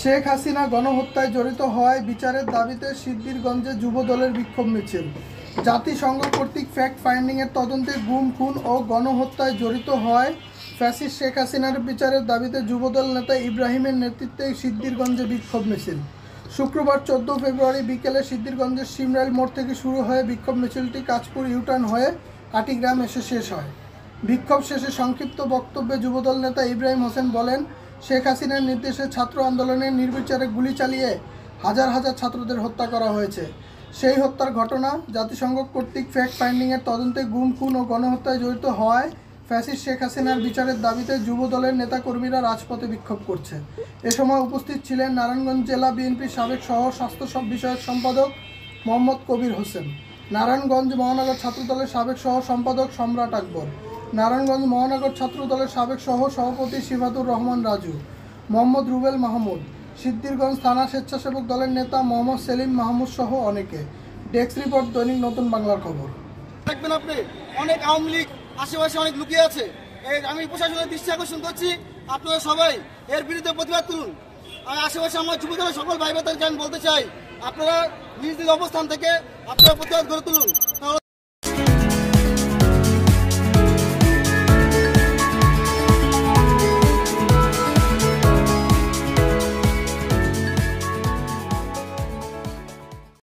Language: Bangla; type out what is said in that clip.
শেখ হাসিনা গণহত্যায় জড়িত হওয়ায় বিচারের দাবিতে সিদ্ধিরগঞ্জে যুবদলের বিক্ষোভ মিছিল। জাতিসংঘ কর্তৃক ফ্যাক্ট ফাইন্ডিংয়ের তদন্তে গুম, খুন ও গণহত্যায় জড়িত হওয়ায় ফ্যাসিস্ট শেখ হাসিনার বিচারের দাবিতে যুবদল নেতা ইব্রাহিমের নেতৃত্বে সিদ্ধিরগঞ্জে বিক্ষোভ মিছিল। শুক্রবার 14 ফেব্রুয়ারি বিকেলে সিদ্ধিরগঞ্জের সিমরাইল মোড় থেকে শুরু হয়ে বিক্ষোভ মিছিলটি কাঁচপুর ইউটার্ন হয়ে আটিগ্রাম এসে শেষ হয়। বিক্ষোভ শেষে সংক্ষিপ্ত বক্তব্যে যুবদল নেতা ইব্রাহিম হোসেন বলেন, শেখ হাসিনার নির্দেশে ছাত্র আন্দোলনে নির্বিচারে গুলি চালিয়ে হাজার হাজার ছাত্রদের হত্যা করা হয়েছে। সেই হত্যার ঘটনা জাতিসংঘ কর্তৃক ফ্যাক্ট ফাইন্ডিংয়ের তদন্তে গুম, খুন ও গণহত্যায় জড়িত হওয়ায় ফ্যাসিস্ট শেখ হাসিনার বিচারের দাবিতে যুবদলের নেতাকর্মীরা রাজপথে বিক্ষোভ করছে। এ সময় উপস্থিত ছিলেন নারায়ণগঞ্জ জেলা বিএনপির সাবেক সহ স্বাস্থ্য বিষয়ক সম্পাদক মোহাম্মদ কবির হোসেন, নারায়ণগঞ্জ মহানগর ছাত্রদলের সাবেক সহ সম্পাদক সম্রাট আকবর, নারায়ণগঞ্জ মহানগর ছাত্রদলের সাবেক সহ সভাপতি সিফাতুর রহমান রাজু, মোহাম্মদ রুবেল মাহমুদ, সিদ্ধিরগঞ্জ থানা স্বেচ্ছাসেবক দলের নেতা মোহাম্মদ সেলিম মাহমুদ সহ অনেকে। ডেস্ক রিপোর্ট, দৈনিক নতুন বাংলার খবর। দেখবেন আপনি অনেক আওয়ামী লীগ আশেপাশে অনেক লুকিয়ে আছে। আমি প্রশাসনের দৃষ্টি আকর্ষণ করছি, আপনারা সবাই এর বিরুদ্ধে প্রতিবাদ করুন। আর আশেপাশে আমার যুবদলের সকল ভাই বোনদেরকে আমি বলতে চাই, আপনারা নিজ নিজ অবস্থান থেকে আপনারা প্রতিবাদ গড়ে তুলুন।